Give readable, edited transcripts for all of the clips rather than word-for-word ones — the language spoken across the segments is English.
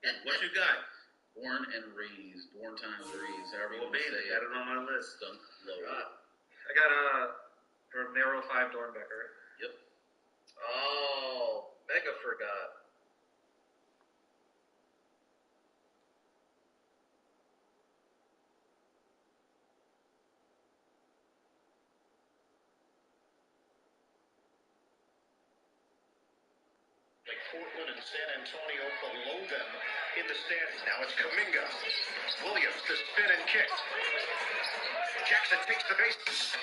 What you got? Born and raised. Born times raised. However you want to say it. Got it on my list. Dunk low. I got Romero 5 Dornbecker. Yep. Oh, Mega forgot. Portland and San Antonio below them in the standings. Now it's Kuminga. Williams, the spin and kick. Jackson takes the base.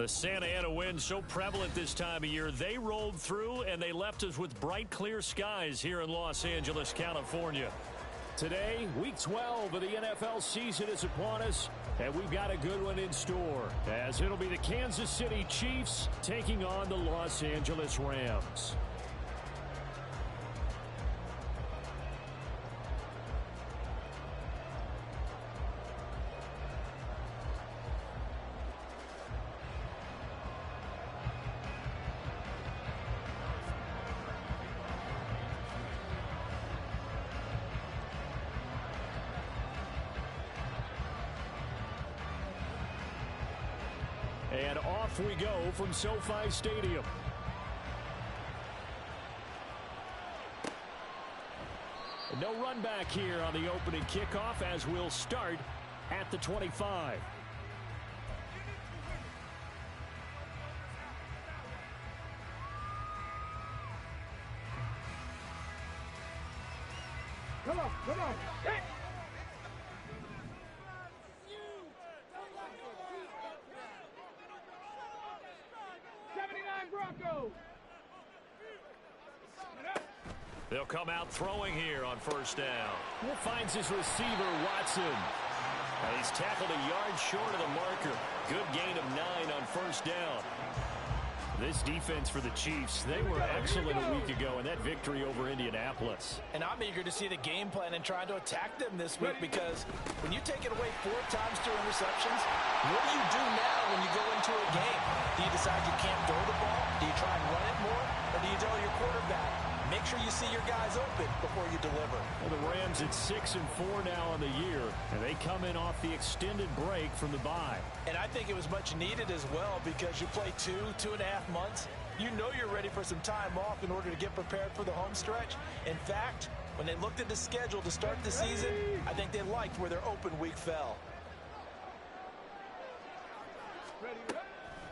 The Santa Ana wind so prevalent this time of year. They rolled through and they left us with bright, clear skies here in Los Angeles, California. Today, week 12 of the NFL season is upon us, and we've got a good one in store, as it'll be the Kansas City Chiefs taking on the Los Angeles Rams. And off we go from SoFi Stadium. No run back here on the opening kickoff as we'll start at the 25. Come on, come on. Hey! Broncos. They'll come out throwing here on first down. Finds his receiver, Watson. And he's tackled a yard short of the marker. Good gain of 9 on first down. This defense for the Chiefs, they were excellent a week ago in that victory over Indianapolis. And I'm eager to see the game plan and trying to attack them this week, because when you take it away 4 times through interceptions, what do you do now when you go into a game? Do you decide you can't throw the ball? Do you try and run it more? Or do you tell your quarterback, make sure you see your guys open before you deliver? Well, the Rams at 6-4 now on the year, and they come in off the extended break from the bye. And I think it was much needed as well, because you play 2.5 months. You know you're ready for some time off in order to get prepared for the home stretch. In fact, when they looked at the schedule to start the season, I think they liked where their open week fell.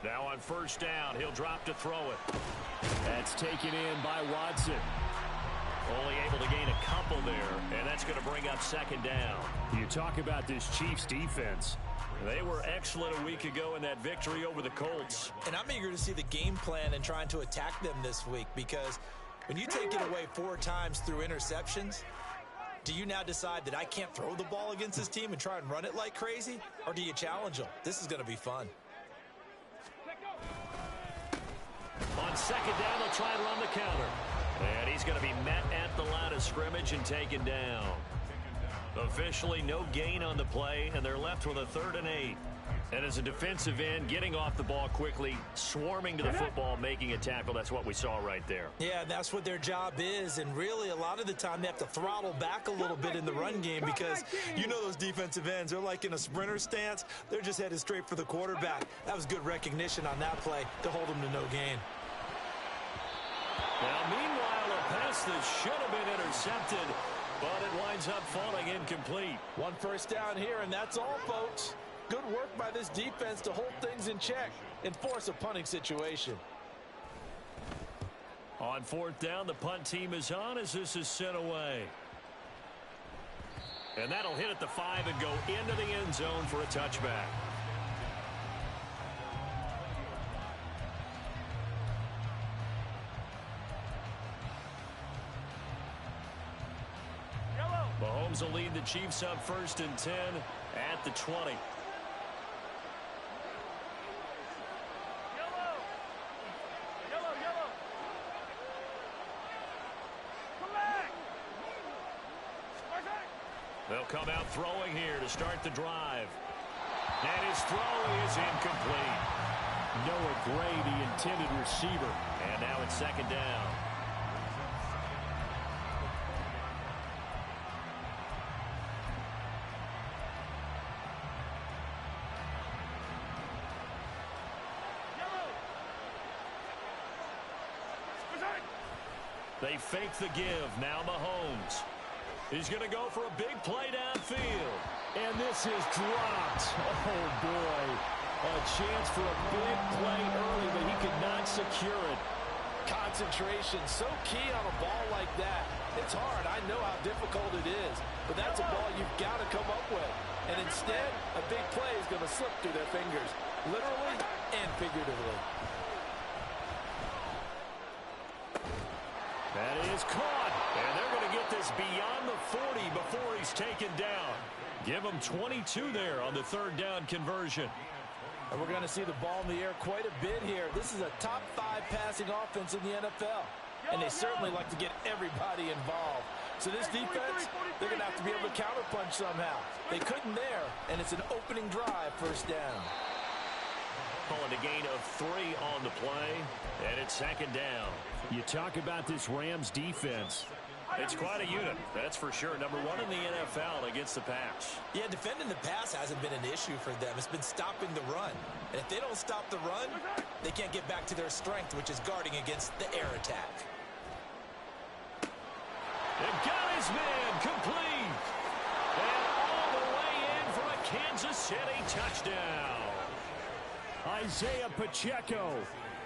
Now on first down, he'll drop to throw it. That's taken in by Watson. Only able to gain a couple there, and that's going to bring up second down. You talk about this Chiefs defense. They were excellent a week ago in that victory over the Colts. And I'm eager to see the game plan and trying to attack them this week, because when you take it away 4 times through interceptions, do you now decide that I can't throw the ball against this team and try and run it like crazy? Or do you challenge them? This is going to be fun. On second down, they'll try and run the counter. And he's going to be met at the line of scrimmage and taken down. Officially no gain on the play, and they're left with a 3rd and 8. And as a defensive end, getting off the ball quickly, swarming to the football, making a tackle, that's what we saw right there. Yeah, that's what their job is, and really a lot of the time they have to throttle back a little bit in the run game, because you know those defensive ends, they're like in a sprinter stance. They're just headed straight for the quarterback. That was good recognition on that play to hold them to no gain. Now, meanwhile, a pass that should have been intercepted, but it winds up falling incomplete. 1 first down here, and that's all, folks. Good work by this defense to hold things in check and force a punting situation. On 4th down, the punt team is on as this is sent away. And that'll hit at the 5 and go into the end zone for a touchback. Mahomes will lead the Chiefs up 1st and 10 at the 20. They'll come out throwing here to start the drive. And his throw is incomplete. Noah Gray, the intended receiver. And now it's 2nd down. They fake the give. Now Mahomes. He's going to go for a big play downfield. And this is dropped. Oh, boy. A chance for a big play early, but he could not secure it. Concentration, so key on a ball like that. It's hard. I know how difficult it is. But that's a ball you've got to come up with. And instead, a big play is going to slip through their fingers. literally and figuratively. That is caught, and they're going to get this beyond the 40 before he's taken down. Give him 22 there on the third down conversion. And we're going to see the ball in the air quite a bit here. This is a top 5 passing offense in the NFL, and they certainly like to get everybody involved. So this defense, they're going to have to be able to counterpunch somehow. They couldn't there, and it's an opening drive, first down. Calling a gain of 3 on the play, and it's second down. You talk about this Rams defense. It's quite a unit, that's for sure. Number 1 in the NFL against the pass. Yeah, defending the pass hasn't been an issue for them. It's been stopping the run. And if they don't stop the run, they can't get back to their strength, which is guarding against the air attack. And got his man complete. And all the way in for a Kansas City touchdown. Isaiah Pacheco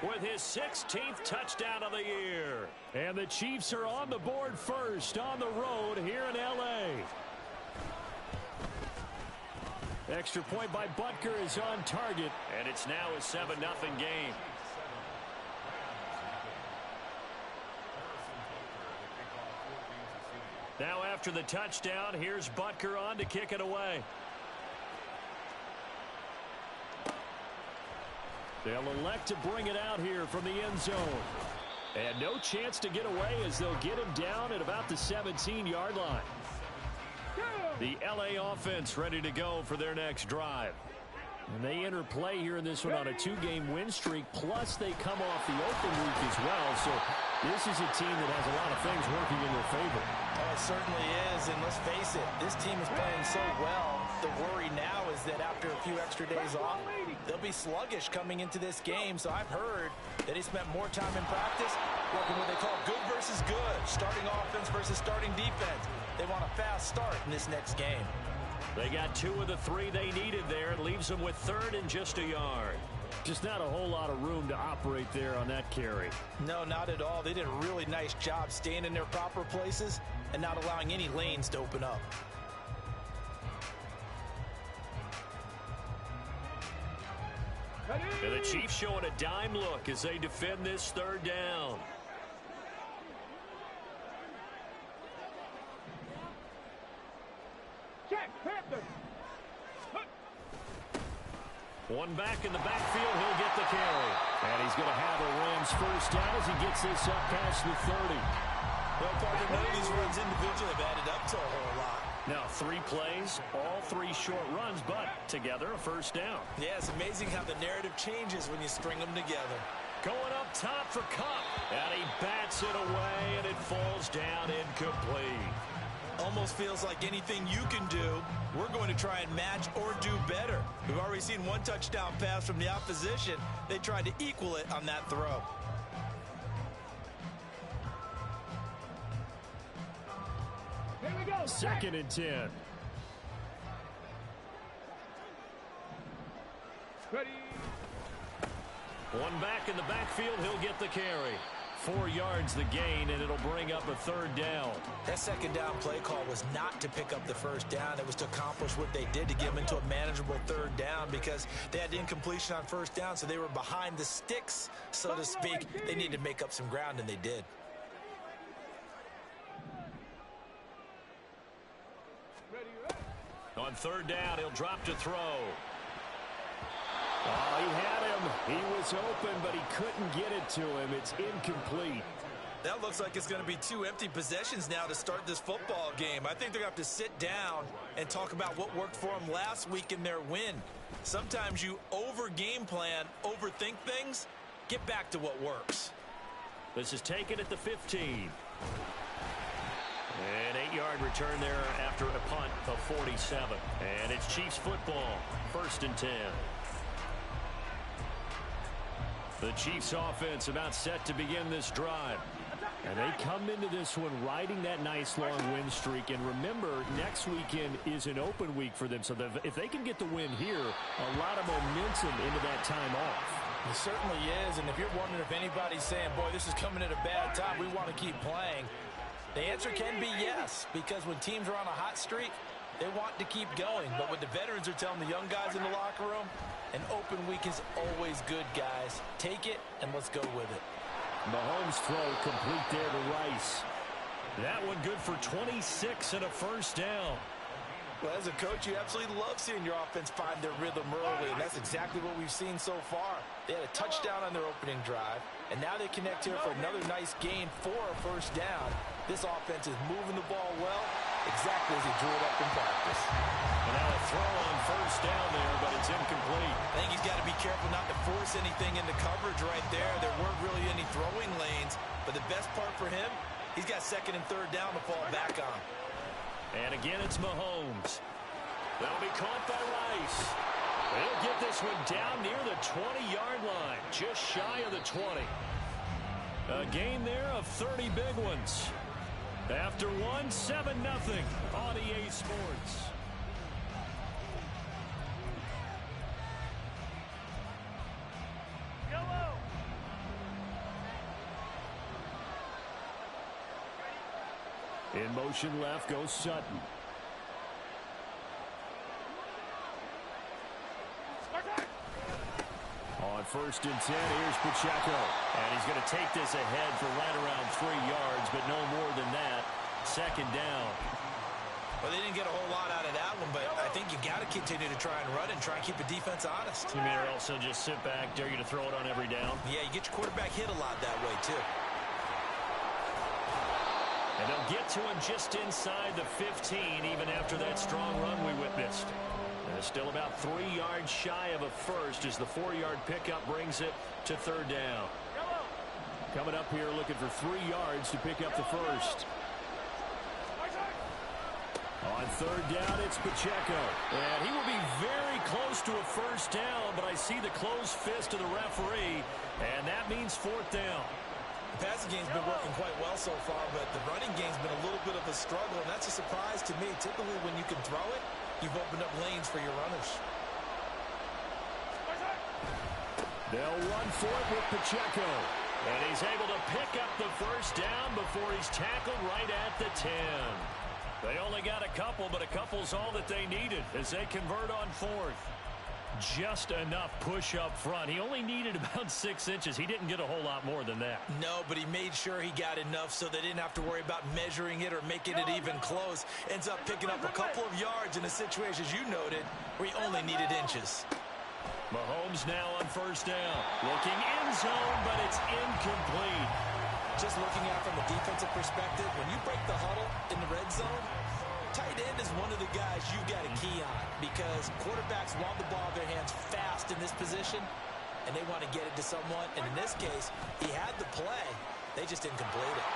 with his 16th touchdown of the year. And the Chiefs are on the board first on the road here in L.A. Extra point by Butker is on target, and it's now a 7-0 game. Now after the touchdown, here's Butker on to kick it away. They'll elect to bring it out here from the end zone. And no chance to get away as they'll get him down at about the 17-yard line. The L.A. offense ready to go for their next drive. And they enter play here in this one on a 2-game win streak, plus they come off the open week as well. So this is a team that has a lot of things working in their favor. Oh, it certainly is, and let's face it, this team is playing so well. The worry now is that after a few extra days off, they'll be sluggish coming into this game. So I've heard that he spent more time in practice working what they call good versus good, starting offense versus starting defense. They want a fast start in this next game. They got 2 of the 3 they needed there. It leaves them with 3rd and just a yard. Just not a whole lot of room to operate there on that carry. No, not at all. They did a really nice job staying in their proper places and not allowing any lanes to open up. And the Chiefs showing a dime look as they defend this 3rd down. Check, Panther. One back in the backfield, he'll get the carry. And he's going to have a Rams first down as he gets this up past the 30. Well, partner, none of these runs individually have added up to a whole lot. Now 3 plays, all 3 short runs, but together a first down. Yeah, it's amazing how the narrative changes when you string them together. Going up top for Kupp. And he bats it away, and it falls down incomplete. Almost feels like anything you can do, we're going to try and match or do better. We've already seen 1 touchdown pass from the opposition. They tried to equal it on that throw. Here we go. 2nd and 10. Ready. One back in the backfield, he'll get the carry. 4 yards the gain, and it'll bring up a 3rd down. That 2nd down play call was not to pick up the first down. It was to accomplish what they did to get them into a manageable 3rd down because they had incompletion on first down, so they were behind the sticks, so to speak. They needed to make up some ground, and they did. On 3rd down, he'll drop to throw. Oh, he had him. He was open, but he couldn't get it to him. It's incomplete. That looks like it's going to be 2 empty possessions now to start this football game. I think they're going to have to sit down and talk about what worked for them last week in their win. Sometimes you over-game plan, overthink things. Get back to what works. This is taken at the 15. An 8-yard return there after a punt of 47. And it's Chiefs football, 1st and 10. The Chiefs offense about set to begin this drive. And they come into this one riding that nice long win streak. And remember, next weekend is an open week for them. So if they can get the win here, a lot of momentum into that time off. It certainly is. And if you're wondering if anybody's saying, boy, this is coming at a bad time, we want to keep playing, the answer can be yes. Because when teams are on a hot streak, They want to keep going, but what the veterans are telling the young guys in the locker room, an open week is always good, guys. Take it, and let's go with it. Mahomes' throw complete there to Rice. That one good for 26 and a first down. Well, as a coach, you absolutely love seeing your offense find their rhythm early, and that's exactly what we've seen so far. They had a touchdown on their opening drive, and now they connect here for another nice gain for a first down. This offense is moving the ball well, exactly as he drew it up in practice. And now a throw on first down there, but it's incomplete. I think he's got to be careful not to force anything into coverage right there. There weren't really any throwing lanes, but the best part for him, he's got second and third down to fall back on. And again, it's Mahomes. That'll be caught by Rice. He'll get this one down near the 20-yard line, just shy of the 20. A gain there of 30 big ones. After one, 7-0 on EA Sports. In motion left goes Sutton. On first and 10, here's Pacheco. And he's going to take this ahead for right around 3 yards, but no more than that. Second down. Well, they didn't get a whole lot out of that one, but I think you got to continue to try and run and try and keep the defense honest. You mean, or also just sit back, dare you to throw it on every down? Yeah, you get your quarterback hit a lot that way, too. And they'll get to him just inside the 15, even after that strong run we witnessed. And it's still about 3 yards shy of a first as the 4-yard pickup brings it to third down. Coming up here looking for 3 yards to pick up the first. On third down, it's Pacheco. And he will be very close to a first down, but I see the closed fist of the referee, and that means fourth down. The passing game's been working quite well so far, but the running game's been a little bit of a struggle, and that's a surprise to me. Typically, when you can throw it, you've opened up lanes for your runners. They'll run for it with Pacheco. And he's able to pick up the first down before he's tackled right at the 10. They only got a couple, but a couple's all that they needed as they convert on fourth. Just enough push up front. He only needed about 6 inches. He didn't get a whole lot more than that. No, but he made sure he got enough so they didn't have to worry about measuring it or making it even close. Ends up picking up a couple of yards in a situation, as you noted, where he only needed inches. Mahomes now on first down. Looking end zone, but it's incomplete. Just looking at it from a defensive perspective, when you break the huddle in the red zone, tight end is one of the guys you've got to key on because quarterbacks want the ball in their hands fast in this position, and they want to get it to someone. And in this case, he had the play. They just didn't complete it.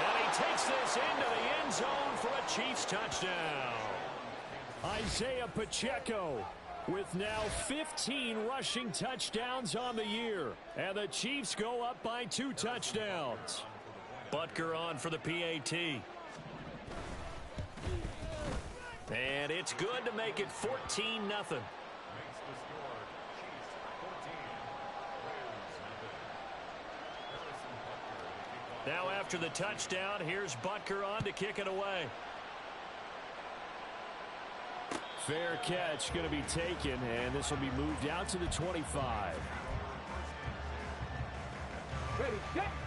And he takes this into the end zone for a Chiefs touchdown. Isaiah Pacheco with now 15 rushing touchdowns on the year. And the Chiefs go up by 2 touchdowns. Butker on for the PAT. And it's good to make it 14-0. Now after the touchdown, here's Butker on to kick it away. Fair catch going to be taken, and this will be moved out to the 25.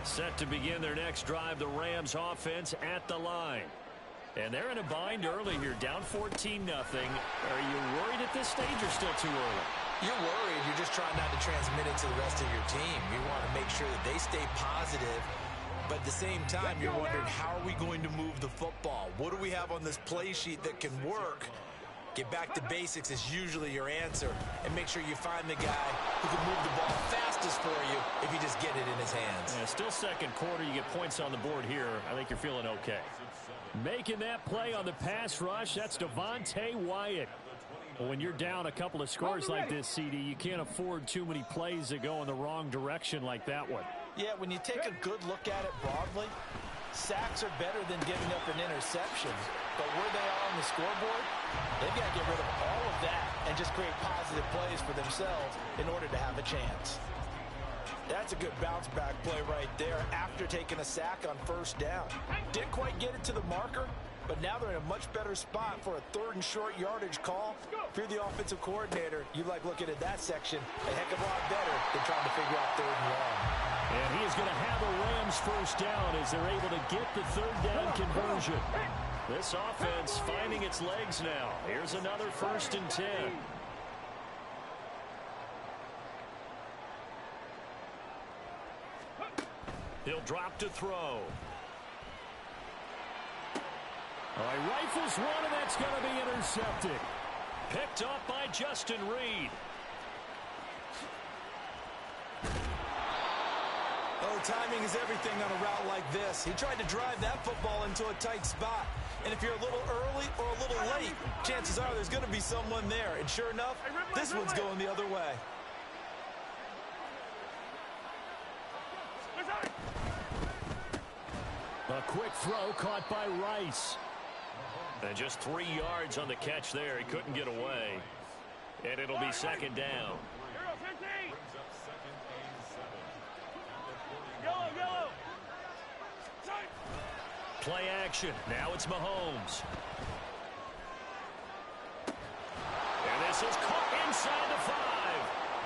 Set to begin their next drive, the Rams offense at the line. And they're in a bind early here, down 14-0. Are you worried at this stage or still too early? You're worried. You're just trying not to transmit it to the rest of your team. You want to make sure that they stay positive. But at the same time, you're wondering, how are we going to move the football? What do we have on this play sheet that can work? Get back to basics is usually your answer. And make sure you find the guy who can move the ball fastest for you if you just get it in his hands. Yeah, still second quarter. You get points on the board here. I think you're feeling okay. Making that play on the pass rush, that's Devontae Wyatt. Well, when you're down a couple of scores like this, CD, you can't afford too many plays that go in the wrong direction like that one. Yeah, when you take a good look at it broadly, sacks are better than giving up an interception. But where they are on the scoreboard, they've got to get rid of all of that and just create positive plays for themselves in order to have a chance. That's a good bounce back play right there after taking a sack on first down. Didn't quite get it to the marker, but now they're in a much better spot for a 3rd and short yardage call. If you're the offensive coordinator, you like looking at that section a heck of a lot better than trying to figure out 3rd and long. And he is going to have a Rams first down as they're able to get the 3rd down conversion. This offense finding its legs now. Here's another 1st and 10. He'll drop to throw. All right, rifles one, and that's going to be intercepted. Picked up by Justin Reed. Oh, timing is everything on a route like this. He tried to drive that football into a tight spot. And if you're a little early or a little late, chances are there's going to be someone there. And sure enough, this one's going the other way. A quick throw caught by Rice. And just 3 yards on the catch there. He couldn't get away. And it'll be 2nd down. Play action. Now it's Mahomes. And this is caught inside the 5.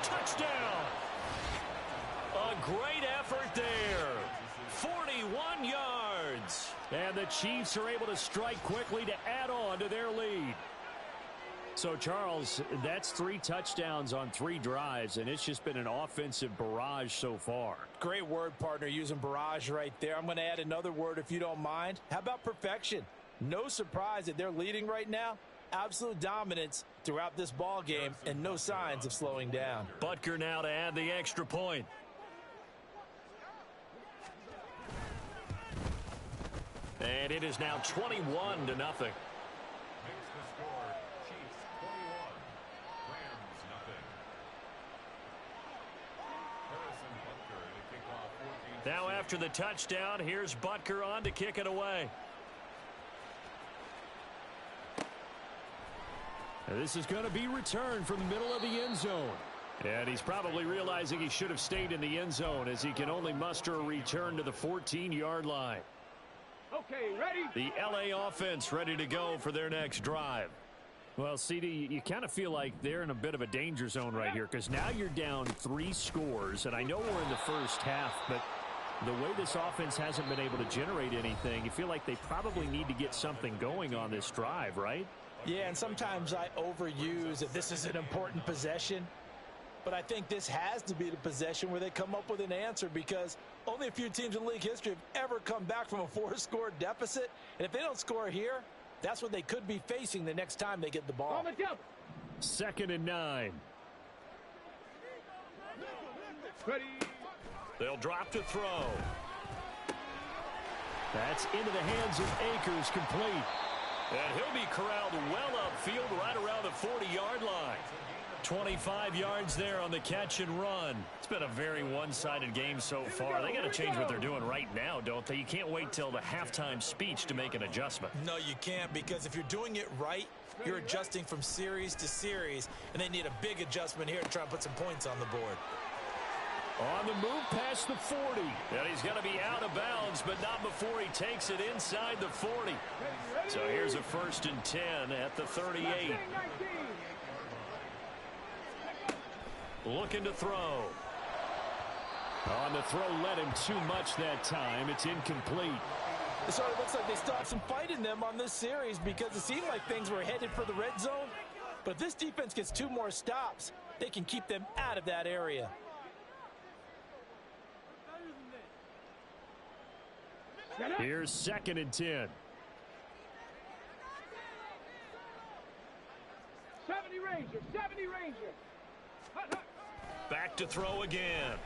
Touchdown. A great effort there. 41 yards. And the Chiefs are able to strike quickly to add on to their lead. So, Charles, that's 3 touchdowns on 3 drives, and it's just been an offensive barrage so far. Great word, partner, using barrage right there. I'm going to add another word if you don't mind. How about perfection? No surprise that they're leading right now. Absolute dominance throughout this ball game and no signs of slowing down. Butker now to add the extra point. And it is now 21-0. Now after the touchdown, here's Butker on to kick it away. And this is going to be returned from the middle of the end zone. And he's probably realizing he should have stayed in the end zone as he can only muster a return to the 14-yard line. Okay, ready? The LA offense ready to go for their next drive. Well, CD, you kind of feel like they're in a bit of a danger zone right here because now you're down 3 scores, and I know we're in the first half, but the way this offense hasn't been able to generate anything, you feel like they probably need to get something going on this drive, right? Yeah, and sometimes I overuse that this is an important possession. But I think this has to be the possession where they come up with an answer because only a few teams in league history have ever come back from a 4-score deficit. And if they don't score here, that's what they could be facing the next time they get the ball. 2nd and 9. Ready. They'll drop to throw. That's into the hands of Akers, complete. And he'll be corralled well upfield right around the 40-yard line. 25 yards there on the catch and run. It's been a very one-sided game so far. They got to change what they're doing right now, don't they? You can't wait till the halftime speech to make an adjustment. No, you can't, because if you're doing it right, you're adjusting from series to series, and they need a big adjustment here to try and put some points on the board. On the move past the 40. And he's going to be out of bounds, but not before he takes it inside the 40. So here's a 1st and 10 at the 38. Looking to throw. On the throw, led him too much that time. It's incomplete. It sort of looks like they still have some fight in them on this series because it seemed like things were headed for the red zone. But if this defense gets 2 more stops, they can keep them out of that area. Here's 2nd and 10. 70 Ranger, 70 Ranger. Back to throw again.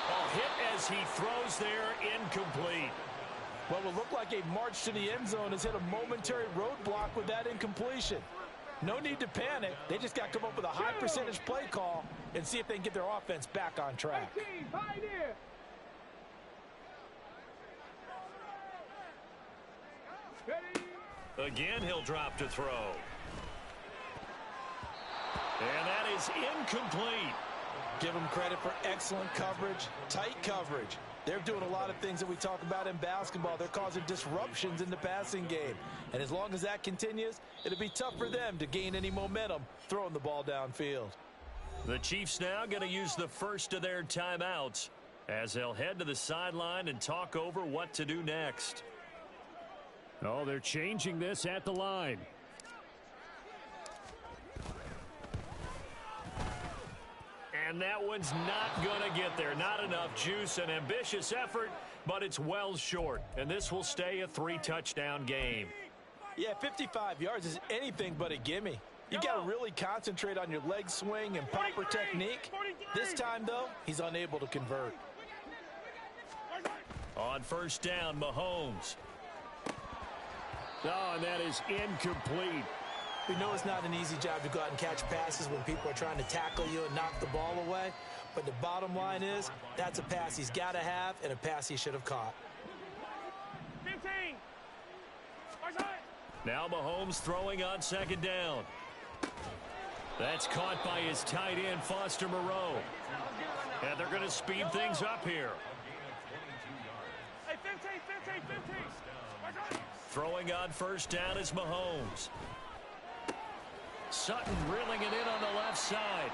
A hit as he throws there, incomplete. What will look like a march to the end zone has hit a momentary roadblock with that incompletion. No need to panic. They just got to come up with a high percentage play call and see if they can get their offense back on track. Again, he'll drop to throw. And that is incomplete. Give them credit for excellent coverage, tight coverage. They're doing a lot of things that we talk about in basketball. They're causing disruptions in the passing game. And as long as that continues, it'll be tough for them to gain any momentum throwing the ball downfield. The Chiefs now going to use the first of their timeouts as they'll head to the sideline and talk over what to do next. Oh, they're changing this at the line. And that one's not going to get there. Not enough juice. An ambitious effort, but it's well short. And this will stay a 3-touchdown game. Yeah, 55 yards is anything but a gimme. You got to really concentrate on your leg swing and proper technique. This time, though, he's unable to convert. On first down, Mahomes. Oh, and that is incomplete. We know it's not an easy job to go out and catch passes when people are trying to tackle you and knock the ball away. But the bottom line is, that's a pass he's got to have and a pass he should have caught. 15. Now Mahomes throwing on second down. That's caught by his tight end, Foster Moreau. And they're going to speed things up here. Hey, 15. Throwing on first down is Mahomes. Sutton reeling it in on the left side.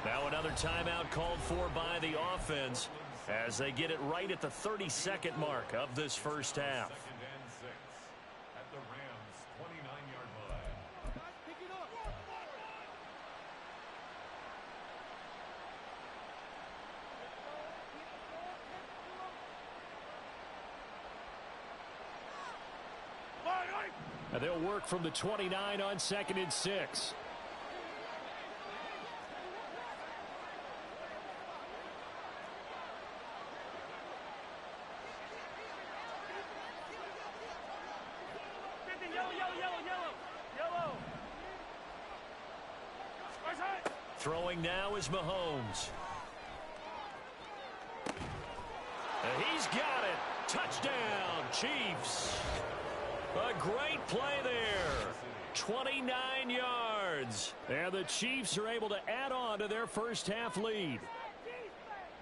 Now another timeout called for by the offense as they get it right at the 32nd mark of this first half. And they'll work from the 29 on 2nd and 6. Yellow. Throwing now is Mahomes. And he's got it. Touchdown, Chiefs. A great play there. 29 yards. And the Chiefs are able to add on to their first half lead.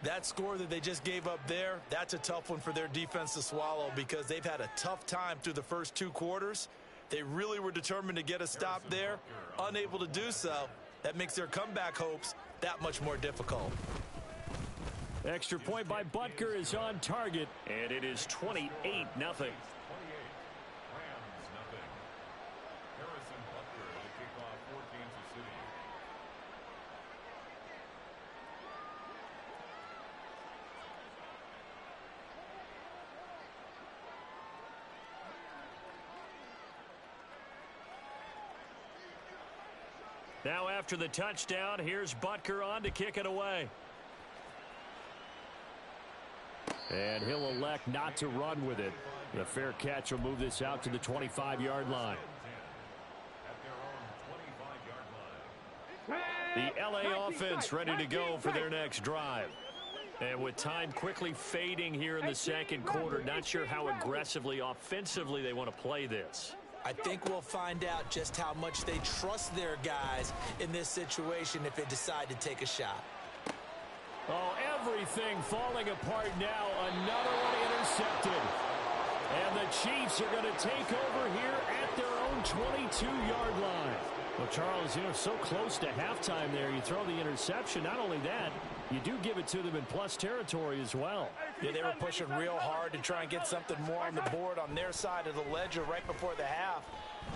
That score that they just gave up there, that's a tough one for their defense to swallow because they've had a tough time through the first 2 quarters. They really were determined to get a stop there, unable to do so. That makes their comeback hopes that much more difficult. Extra point by Butker is on target, and it is 28-0. Now after the touchdown, here's Butker on to kick it away. And he'll elect not to run with it. The fair catch will move this out to the 25-yard line. The LA offense ready to go for their next drive. And with time quickly fading here in the second quarter, not sure how aggressively, offensively they want to play this. I think we'll find out just how much they trust their guys in this situation if they decide to take a shot. Oh, everything falling apart now. Another one intercepted. And the Chiefs are going to take over here at their own 22-yard line. Well, Charles, so close to halftime there. You throw the interception. Not only that, you do give it to them in plus territory as well. Yeah, they were pushing real hard to try and get something more on the board on their side of the ledger right before the half.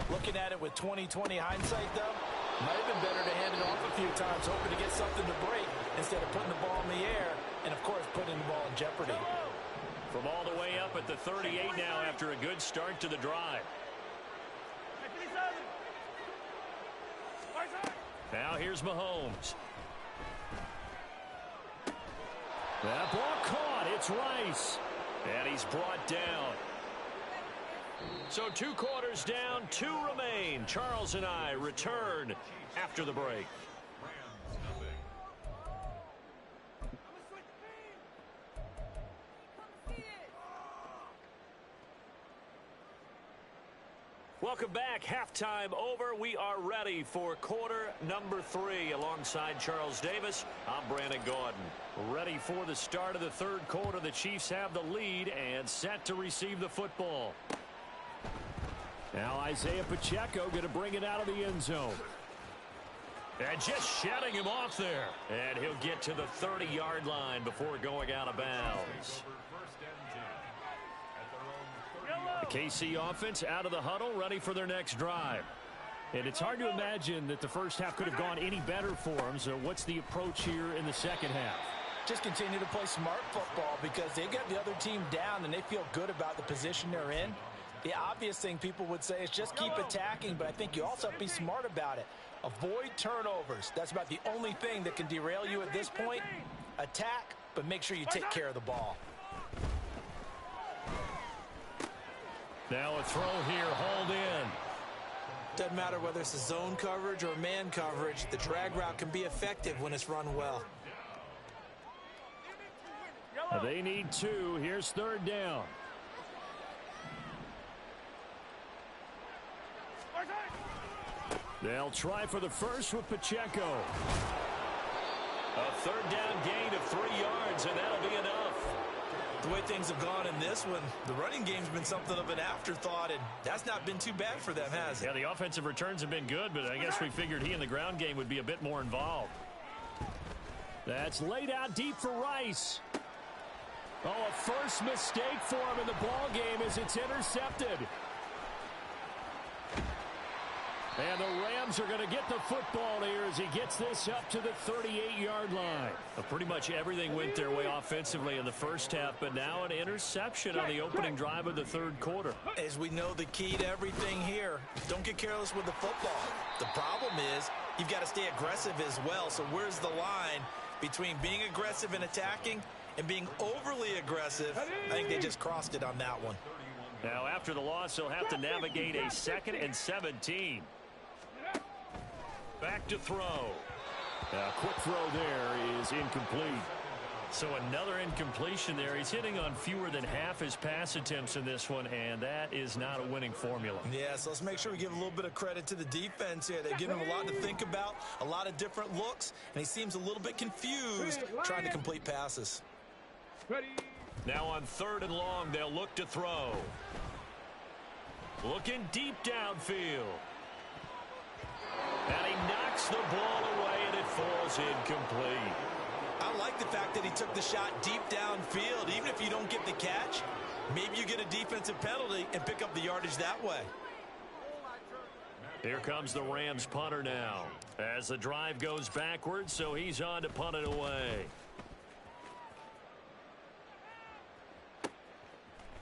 Looking at it with 20/20 hindsight, though, might have been better to hand it off a few times, hoping to get something to break instead of putting the ball in the air and, of course, putting the ball in jeopardy. From all the way up at the 38 now after a good start to the drive. Now here's Mahomes. That ball caught. It's Rice. And he's brought down. So 2 quarters down, 2 remain. Charles and I return after the break. Welcome back. Halftime over. We are ready for quarter number 3. Alongside Charles Davis, I'm Brandon Gaudin. Ready for the start of the third quarter. The Chiefs have the lead and set to receive the football. Now Isaiah Pacheco going to bring it out of the end zone. And just shutting him off there. And he'll get to the 30-yard line before going out of bounds. The KC offense out of the huddle, ready for their next drive. And it's hard to imagine that the first half could have gone any better for them. So what's the approach here in the second half? Just continue to play smart football because they got the other team down and they feel good about the position they're in. The obvious thing people would say is just keep attacking, but I think you also have to be smart about it. Avoid turnovers. That's about the only thing that can derail you at this point. Attack, but make sure you take care of the ball. Now a throw here, hauled in. Doesn't matter whether it's a zone coverage or man coverage, the drag route can be effective when it's run well. They need 2. Here's third down. They'll try for the first with Pacheco. A third down gain of 3 yards, and that'll be enough. The way things have gone in this one, the running game's been something of an afterthought, and that's not been too bad for them, has it? Yeah, the offensive returns have been good, but I guess we figured he in the ground game would be a bit more involved. That's laid out deep for Rice. Oh, a first mistake for him in the ball game as it's intercepted. And the Rams are going to get the football here as he gets this up to the 38-yard line. Pretty much everything went their way offensively in the first half, but now an interception on the opening drive of the third quarter. As we know, the key to everything here, don't get careless with the football. The problem is you've got to stay aggressive as well. So where's the line between being aggressive and attacking and being overly aggressive? I think they just crossed it on that one. Now, after the loss, he'll have to navigate a 2nd and 17. Back to throw. Quick throw there is incomplete. So another incompletion there. He's hitting on fewer than half his pass attempts in this one, and that is not a winning formula. Yeah, so let's make sure we give a little bit of credit to the defense here. They're giving him a lot to think about, a lot of different looks, and he seems a little bit confused trying to complete passes. Now on 3rd and long, they'll look to throw. Looking deep downfield. And he knocks the ball away, and it falls incomplete. I like the fact that he took the shot deep downfield. Even if you don't get the catch, maybe you get a defensive penalty and pick up the yardage that way. Here comes the Rams punter now as the drive goes backwards, so he's on to punt it away.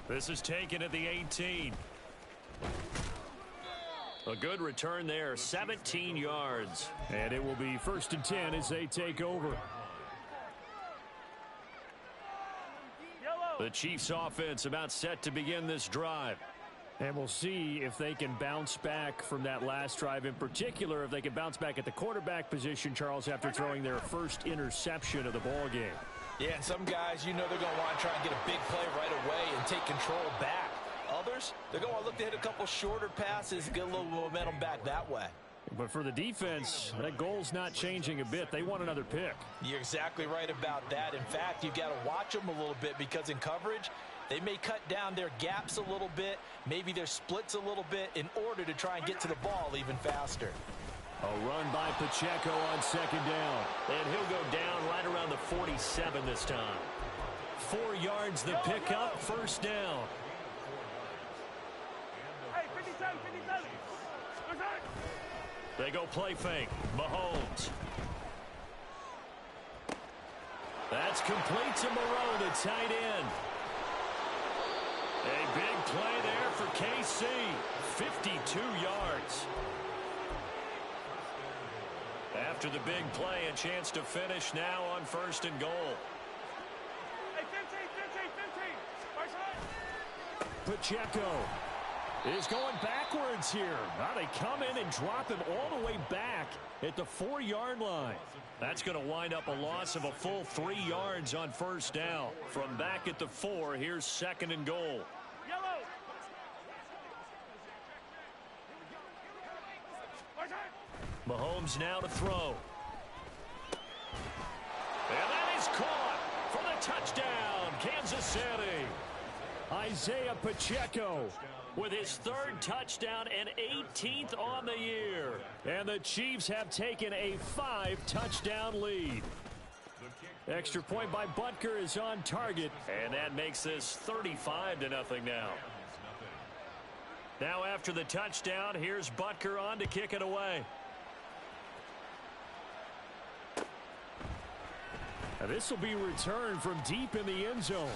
This is taken at the 18. A good return there, 17 yards. And it will be 1st and 10 as they take over. The Chiefs offense about set to begin this drive. And we'll see if they can bounce back from that last drive, in particular if they can bounce back at the quarterback position, Charles, after throwing their first interception of the ball game. Yeah, and some guys, you know they're going to want to try and get a big play right away and take control back. Others, they're going to look to hit a couple shorter passes, get a little momentum back that way. But for the defense, that goal's not changing a bit. They want another pick. You're exactly right about that. In fact, you've got to watch them a little bit because in coverage, they may cut down their gaps a little bit, maybe their splits a little bit in order to try and get to the ball even faster. A run by Pacheco on 2nd down. And he'll go down right around the 47 this time. 4 yards the pickup, 1st down. They go play fake. Mahomes. That's complete to Moreau, the tight end. A big play there for KC. 52 yards. After the big play, a chance to finish now on 1st and goal. Hey, 15. Pacheco is going backwards here. Now they come in and drop him all the way back at the 4-yard line. That's going to wind up a loss of a full 3 yards on 1st down. From back at the 4, here's 2nd and goal. Yellow. Mahomes now to throw. And that is caught for the touchdown, Kansas City. Isaiah Pacheco with his third touchdown and 18th on the year. And the Chiefs have taken a 5-touchdown lead. Extra point by Butker is on target, and that makes this 35-0 now. Now after the touchdown, here's Butker on to kick it away. Now this will be returned from deep in the end zone.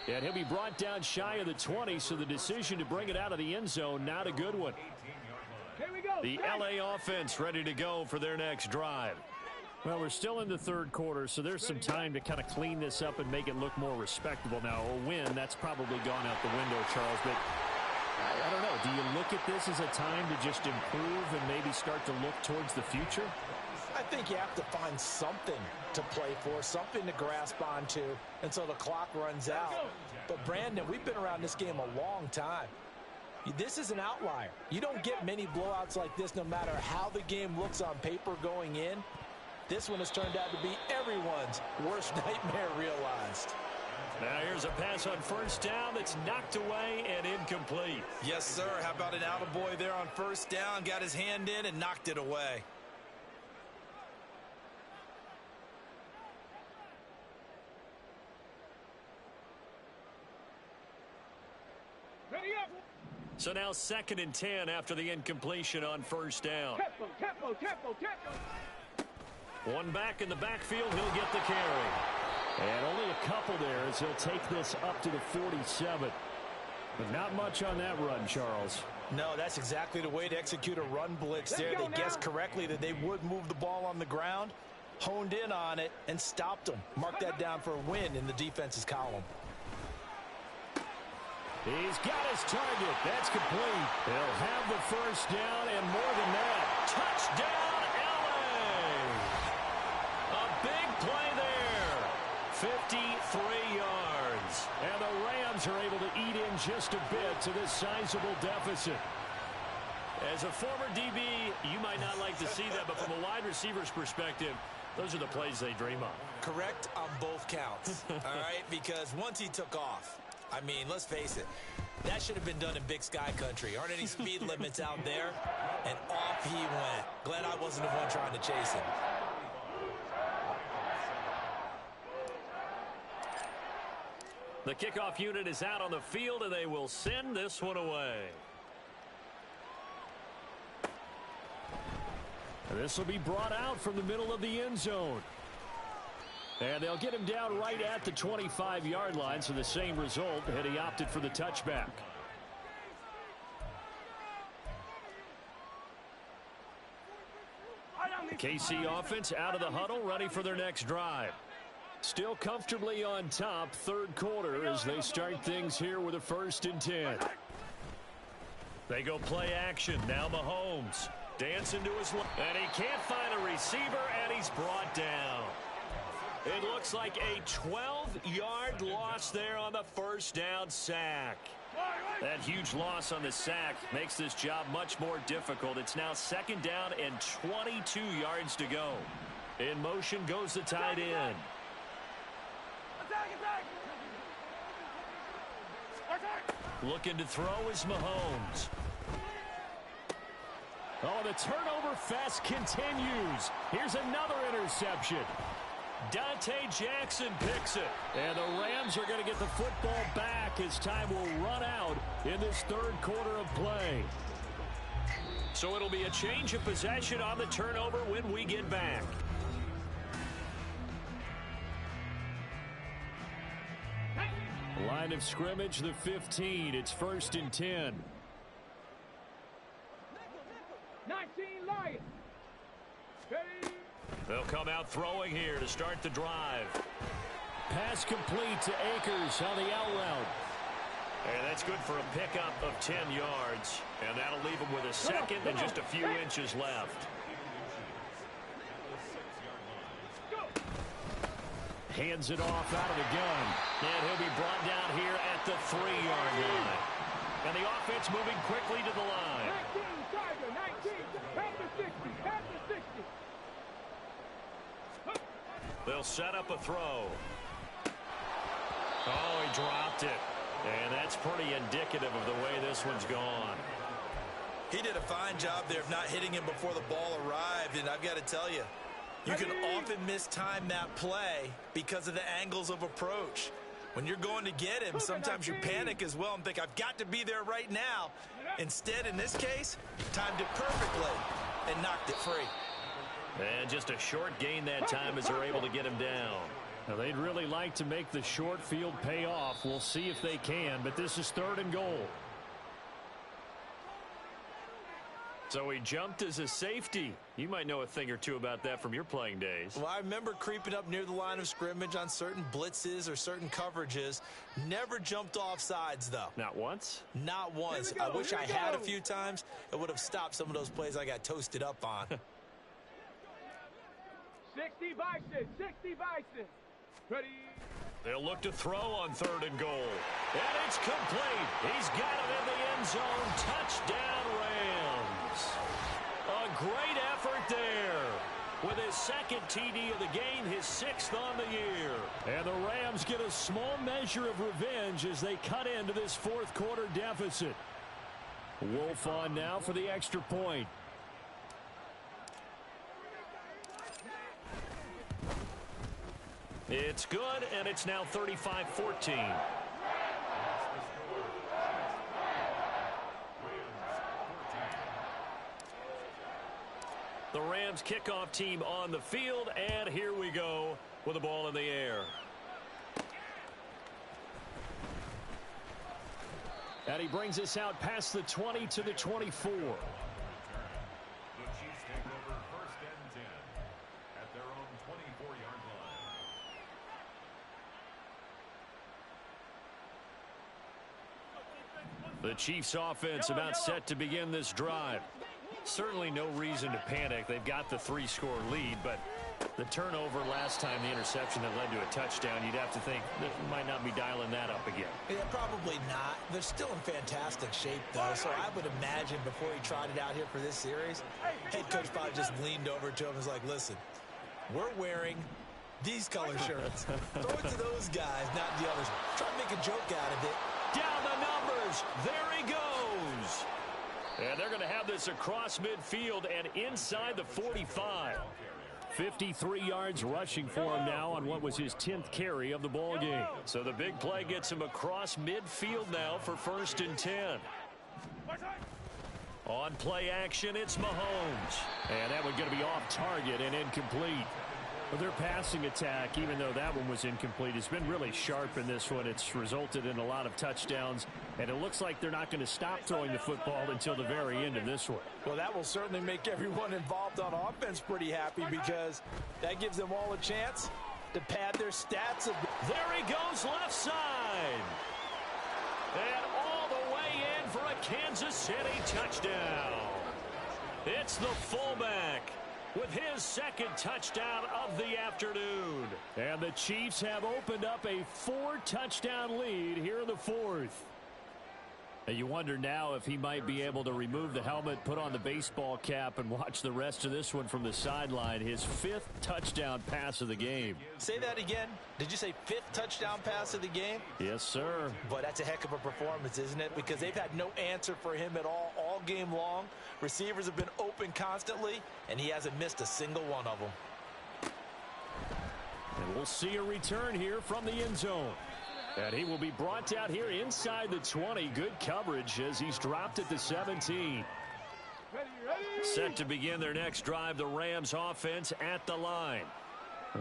And he'll be brought down shy of the 20, so the decision to bring it out of the end zone, not a good one. Here we go. The LA offense ready to go for their next drive. Well, we're still in the third quarter, so there's some time to kind of clean this up and make it look more respectable. Now, a win, that's probably gone out the window, Charles, but I don't know. Do you look at this as a time to just improve and maybe start to look towards the future? I think you have to find something to play for, something to grasp onto until the clock runs out. But, Brandon, we've been around this game a long time. This is an outlier. You don't get many blowouts like this no matter how the game looks on paper going in. This one has turned out to be everyone's worst nightmare realized. Now here's a pass on first down that's knocked away and incomplete. Yes, sir. How about an attaboy there on first down? Got his hand in and knocked it away. Ready up. So now 2nd and 10 after the incompletion on first down. Tempo. One back in the backfield, he'll get the carry. And only a couple there as he'll take this up to the 47. But not much on that run, Charles. No, that's exactly the way to execute a run blitz there. They guessed correctly that they would move the ball on the ground, honed in on it, and stopped them. Mark that down for a win in the defense's column. He's got his target. That's complete. He'll have the first down and more than that. Touchdown, LA! A big play there. 53 yards. And the Rams are able to eat in just a bit to this sizable deficit. As a former DB, you might not like to see that, but from a wide receiver's perspective, those are the plays they dream of. Correct on both counts, all right? Because once he took off, I mean, let's face it, that should have been done in Big Sky country. Aren't any speed limits out there? And off he went. Glad I wasn't the one trying to chase him. The kickoff unit is out on the field, and they will send this one away. And this will be brought out from the middle of the end zone. And they'll get him down right at the 25-yard line, so the same result, and he opted for the touchback. The KC offense out of the huddle, ready for their next drive. Still comfortably on top, third quarter, as they start things here with a 1st and 10. They go play action. Now Mahomes dancing to his left. And he can't find a receiver, and he's brought down. It looks like a 12-yard loss there on the first down sack. That huge loss on the sack makes this job much more difficult. It's now 2nd down and 22 yards to go. In motion goes the tight end. Looking to throw is Mahomes. Oh, the turnover fest continues. Here's another interception. Dante Jackson picks it. And the Rams are going to get the football back as time will run out in this third quarter of play. So it'll be a change of possession on the turnover when we get back. Line of scrimmage, the 15. It's 1st and 10. 19 Lions. Ready. They'll come out throwing here to start the drive. Pass complete to Akers on the out route. And that's good for a pickup of 10 yards. And that'll leave him with a second and just a few inches left. Hands it off out of the gun. And he'll be brought down here at the 3-yard line. And the offense moving quickly to the line. 19, Tiger, 19, head to 60, head to 60. They'll set up a throw. Oh, he dropped it. And that's pretty indicative of the way this one's gone. He did a fine job there of not hitting him before the ball arrived, and I've got to tell you, you can often mistime that play because of the angles of approach. When you're going to get him, sometimes you panic as well and think, I've got to be there right now. Instead, in this case, timed it perfectly and knocked it free. And just a short gain that time as they're able to get him down. Now, they'd really like to make the short field pay off. We'll see if they can, but this is 3rd and goal. So he jumped as a safety. You might know a thing or two about that from your playing days. Well, I remember creeping up near the line of scrimmage on certain blitzes or certain coverages. Never jumped off sides, though. Not once? Not once. I wish I had a few times. It would have stopped some of those plays I got toasted up on. 60 Bison, 60 Bison. Ready. They'll look to throw on 3rd and goal. And it's complete. He's got it in the end zone. Touchdown, Rams. A great effort there. With his 2nd TD of the game, his 6th on the year. And the Rams get a small measure of revenge as they cut into this 4th quarter deficit. Wolf on now for the extra point. It's good, and it's now 35-14. The Rams kickoff team on the field, and here we go with the ball in the air. And he brings us out past the 20 to the 24. The Chiefs take over 1st and 10 at their own 24-yard line. The Chiefs offense about set to begin this drive. Certainly no reason to panic. They've got the 3-score lead, but the turnover last time, the interception that led to a touchdown, you'd have to think they might not be dialing that up again. Yeah, probably not. They're still in fantastic shape, though, so I would imagine before he trotted out here for this series, head coach probably just leaned over to him and was like, listen, we're wearing these color shirts. Throw it to those guys, not the others. Try to make a joke out of it. Down the numbers. There he goes. And they're going to have this across midfield and inside the 45. 53 yards rushing for him now on what was his 10th carry of the ball game. So the big play gets him across midfield now for 1st and 10. On play action, it's Mahomes. And that one going to be off target and incomplete. But their passing attack, even though that one was incomplete, has been really sharp in this one. It's resulted in a lot of touchdowns, and it looks like they're not going to stop throwing the football until the very end of this one. Well, that will certainly make everyone involved on offense pretty happy because that gives them all a chance to pad their stats a bit. There he goes left side. And all the way in for a Kansas City touchdown. It's the fullback with his 2nd touchdown of the afternoon. And the Chiefs have opened up a 4-touchdown lead here in the 4th. And you wonder now if he might be able to remove the helmet, put on the baseball cap, and watch the rest of this one from the sideline. His 5th touchdown pass of the game. Say that again. Did you say 5th touchdown pass of the game? Yes, sir. But that's a heck of a performance, isn't it? Because they've had no answer for him at all game long. Receivers have been open constantly, and he hasn't missed a single one of them. And we'll see a return here from the end zone. And he will be brought out here inside the 20. Good coverage as he's dropped at the 17. Set to begin their next drive, the Rams offense at the line.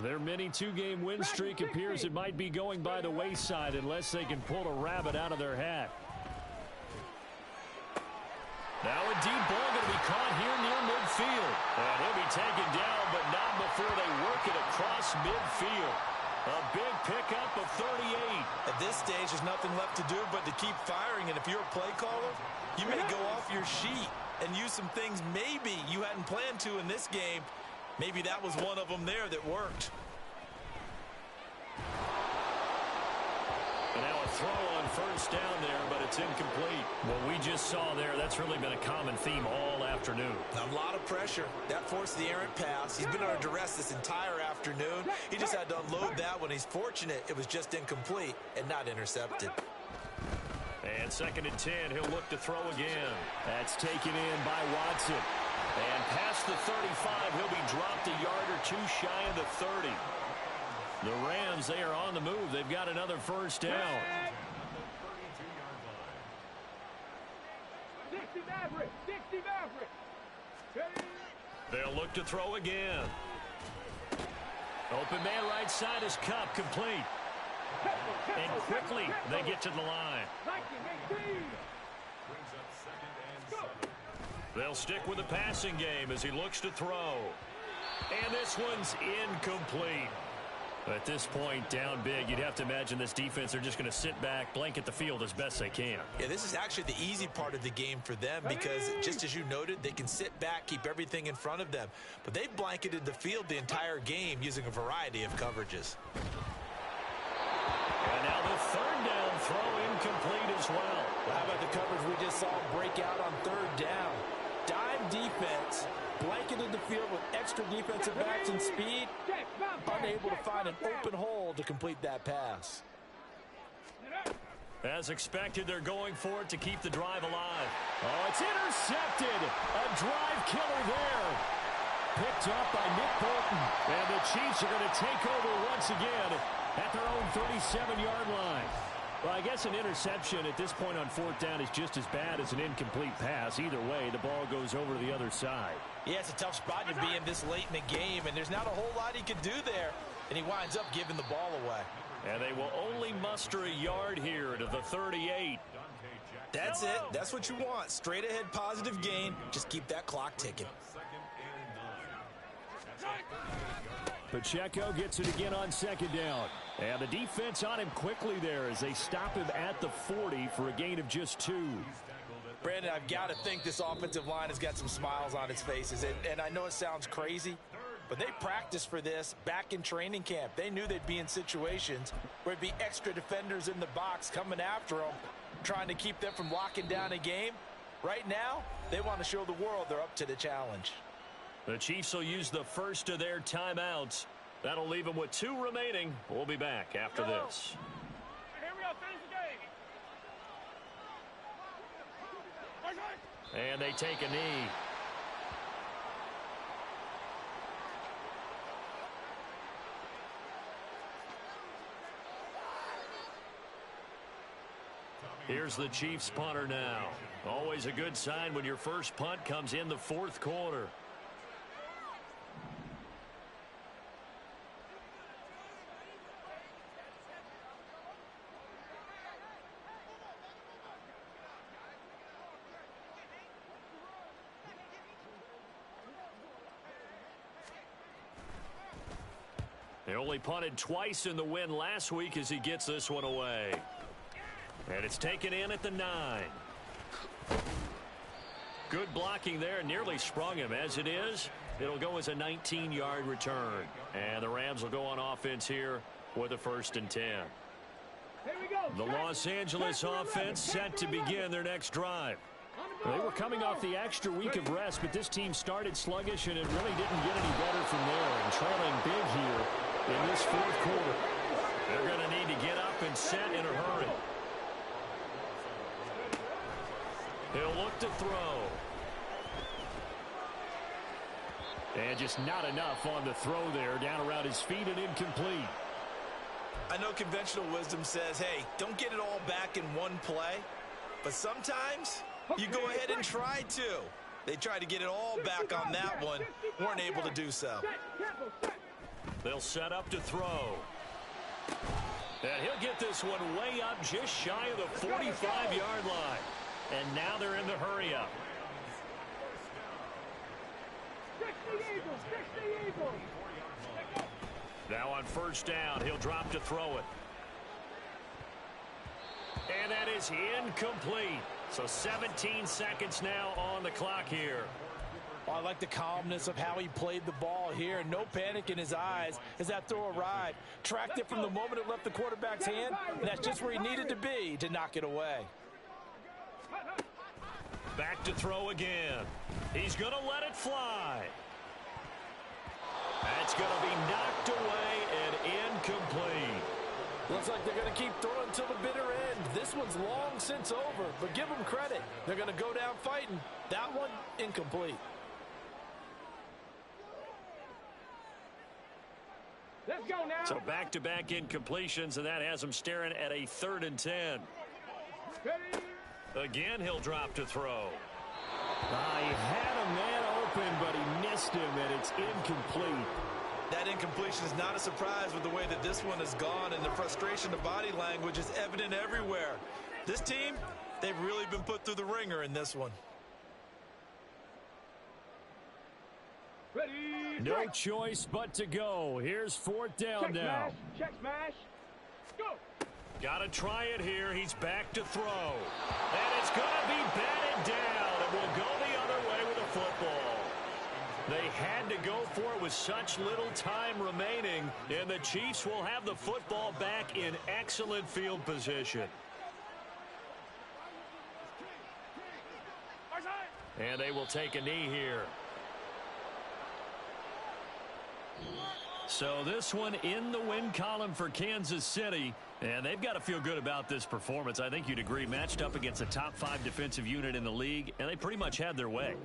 Their mini 2-game win streak appears it might be going by the wayside unless they can pull a rabbit out of their hat. Now a deep ball going to be caught here near midfield. And he'll be taken down, but not before they work it across midfield. A big pickup of 38. At this stage, there's nothing left to do but to keep firing. And if you're a play caller, you may go off your sheet and use some things maybe you hadn't planned to in this game. Maybe that was one of them there that worked. And now a throw on 1st down there, but it's It's incomplete. What we just saw there, that's really been a common theme all afternoon. A lot of pressure. That forced the errant pass. He's been under duress this entire afternoon. He just had to unload that one. He's fortunate it was just incomplete and not intercepted. And 2nd and 10, he'll look to throw again. That's taken in by Watson. And past the 35, he'll be dropped a yard or two shy of the 30. The Rams, they are on the move. They've got another first down. 60 Maverick, 60 Maverick. They'll look to throw again. Open man right side is Cup, complete. And quickly they get to the line. They'll stick with the passing game as he looks to throw. And this one's incomplete. At this point, down big, you'd have to imagine this defense are just going to sit back, blanket the field as best they can. Yeah, this is actually the easy part of the game for them because, just as you noted, they can sit back, keep everything in front of them. But they've blanketed the field the entire game using a variety of coverages. And now the 3rd down throw incomplete as well. How about the coverage we just saw break out on 3rd down? Dime defense, blanketed the field with extra defensive backs and speed, unable to find an open hole to complete that pass. As expected, they're going for it to keep the drive alive. Oh, it's intercepted. A drive killer there. Picked up by Nick Bolton. And the Chiefs are going to take over once again at their own 37-yard line. Well, I guess an interception at this point on 4th down is just as bad as an incomplete pass. Either way, the ball goes over to the other side. Yeah, it's a tough spot to be in this late in the game, and there's not a whole lot he can do there, and he winds up giving the ball away. And they will only muster a yard here to the 38. That's it. That's what you want. Straight ahead positive gain. Just keep that clock ticking. Pacheco gets it again on 2nd down. And the defense on him quickly there as they stop him at the 40 for a gain of just 2. Brandon, I've got to think this offensive line has got some smiles on its faces. And I know it sounds crazy, but they practiced for this back in training camp. They knew they'd be in situations where there'd be extra defenders in the box coming after them, trying to keep them from locking down a game. Right now, they want to show the world they're up to the challenge. The Chiefs will use the first of their timeouts. That'll leave them with 2 remaining. We'll be back after this. Here we go, finish the game. And they take a knee. Here's the Chiefs punter now. Always a good sign when your first punt comes in the 4th quarter. They only punted twice in the win last week as he gets this one away. And it's taken in at the 9. Good blocking there. Nearly sprung him. As it is, it'll go as a 19-yard return. And the Rams will go on offense here with a 1st and 10. The Los Angeles offense set to begin their next drive. They were coming off the extra week of rest, but this team started sluggish, and it really didn't get any better from there. And trailing big here in this 4th quarter. They're going to need to get up and set in a hurry. He'll look to throw. And just not enough on the throw there. Down around his feet and incomplete. I know conventional wisdom says, hey, don't get it all back in one play. But sometimes you go ahead and try to. They tried to get it all back on that one. Weren't able to do so. They'll set up to throw. And he'll get this one way up just shy of the 45-yard line. And now they're in the hurry-up. Now on 1st down, he'll drop to throw it. And that is incomplete. So 17 seconds now on the clock here. I like the calmness of how he played the ball here. No panic in his eyes as that throw arrived. Tracked it from the moment it left the quarterback's hand, and that's just where he needed to be to knock it away. Back to throw again. He's going to let it fly. That's going to be knocked away and incomplete. Looks like they're going to keep throwing till the bitter end. This one's long since over, but give them credit. They're going to go down fighting. That one, incomplete. Let's go now. So back-to-back incompletions, and that has him staring at a 3rd and 10. Ready? Again, he'll drop to throw. He had a man open, but he missed him, and it's incomplete. That incompletion is not a surprise with the way that this one has gone, and the frustration, the body language is evident everywhere. This team, they've really been put through the ringer in this one. Ready? No Check. choice but to go. Here's 4th down Check now. smash. Check smash. Go. Got to try it here. He's back to throw. And it's going to be batted down, and will go the other way with the football. They had to go for it with such little time remaining, and the Chiefs will have the football back in excellent field position. And they will take a knee here. So this one in the win column for Kansas City, and they've got to feel good about this performance. I think you'd agree, matched up against a top 5 defensive unit in the league, and they pretty much had their way.